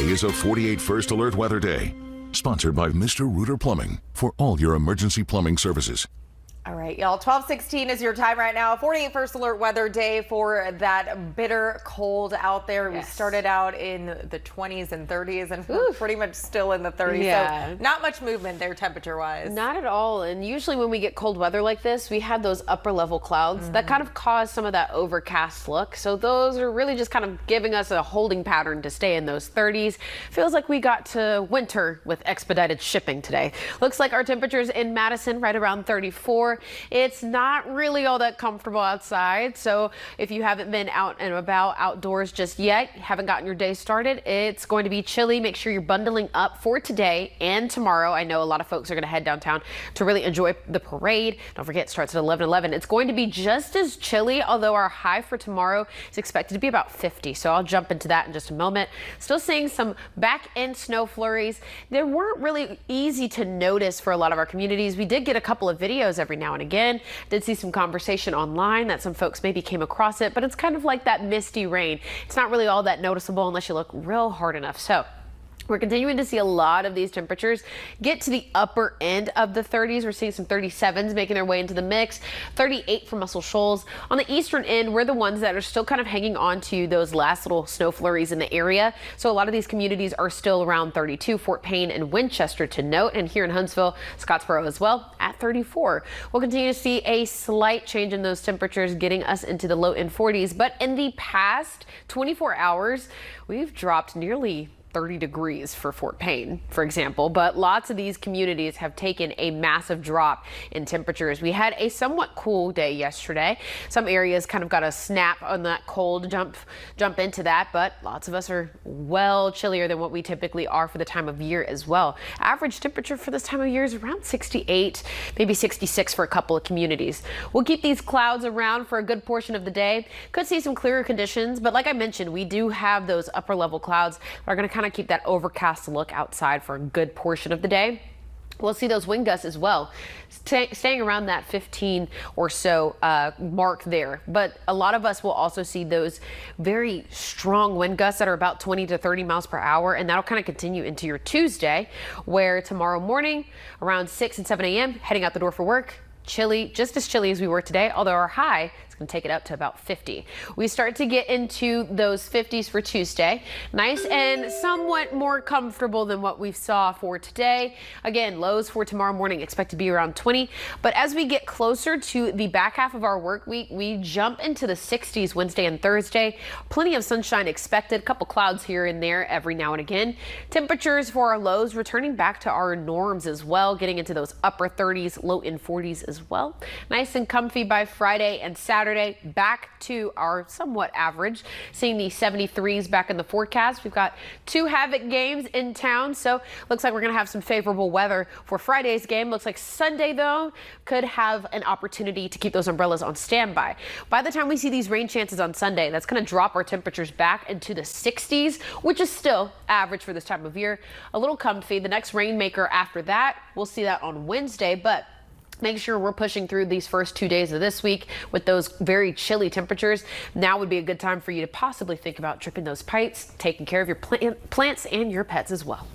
is a 48 First Alert Weather Day. Sponsored by Mr. Rooter Plumbing for all your emergency plumbing services. All right, y'all, 12:16 is your time right now. 48 First Alert Weather Day for that bitter cold out there. Yes. We started out in the 20s and 30s and we're pretty much still in the 30s. Yeah. So not much movement there temperature-wise. Not at all. And usually when we get cold weather like this, we have those upper level clouds that kind of cause some of that overcast look. So those are really just kind of giving us a holding pattern to stay in those 30s. Feels like we got to winter with expedited shipping today. Looks like our temperatures in Madison right around 34. It's not really all that comfortable outside, so if you haven't been out and about outdoors just yet, haven't gotten your day started, it's going to be chilly. Make sure you're bundling up for today and tomorrow. I know a lot of folks are going to head downtown to really enjoy the parade. Don't forget, it starts at 11:11. It's going to be just as chilly, although our high for tomorrow is expected to be about 50, so I'll jump into that in just a moment. Still seeing some back-end snow flurries. They weren't really easy to notice for a lot of our communities. We did get a couple of videos every now and again. Did see some conversation online that some folks maybe came across it, but it's kind of like that misty rain. It's not really all that noticeable unless you look real hard enough. So we're continuing to see a lot of these temperatures get to the upper end of the 30s. We're seeing some 37s making their way into the mix, 38 for Muscle Shoals. On the eastern end, we're the ones that are still kind of hanging on to those last little snow flurries in the area. So a lot of these communities are still around 32, Fort Payne and Winchester to note, and here in Huntsville, Scottsboro as well at 34. We'll continue to see a slight change in those temperatures getting us into the low end 40s, but in the past 24 hours, we've dropped nearly 30 degrees for Fort Payne, for example, but lots of these communities have taken a massive drop in temperatures. We had a somewhat cool day yesterday. Some areas kind of got a snap on that cold jump into that, but lots of us are well chillier than what we typically are for the time of year as well. Average temperature for this time of year is around 68, maybe 66 for a couple of communities. We'll keep these clouds around for a good portion of the day. Could see some clearer conditions, but like I mentioned, we do have those upper level clouds that are going to kind of keep that overcast look outside for a good portion of the day. We'll see those wind gusts as well, staying around that 15 or so mark there. But a lot of us will also see those very strong wind gusts that are about 20 to 30 miles per hour. And that'll kind of continue into your Tuesday, where tomorrow morning around 6 and 7 a.m. heading out the door for work. Chilly, just as chilly as we were today, although our high is going to take it up to about 50. We start to get into those 50s for Tuesday. Nice and somewhat more comfortable than what we saw for today. Again, lows for tomorrow morning expect to be around 20. But as we get closer to the back half of our work week, we jump into the 60s Wednesday and Thursday. Plenty of sunshine expected, a couple clouds here and there every now and again. Temperatures for our lows returning back to our norms as well, getting into those upper 30s, low in 40s as well. Nice and comfy by Friday and Saturday, back to our somewhat average. Seeing the 73s back in the forecast. We've got 2 Havoc games in town, so looks like we're going to have some favorable weather for Friday's game. Looks like Sunday, though, could have an opportunity to keep those umbrellas on standby. By the time we see these rain chances on Sunday, that's going to drop our temperatures back into the 60s, which is still average for this time of year. A little comfy. The next rainmaker after that, we'll see that on Wednesday, but make sure we're pushing through these first 2 days of this week with those very chilly temperatures. Now would be a good time for you to possibly think about dripping those pipes, taking care of your plants and your pets as well.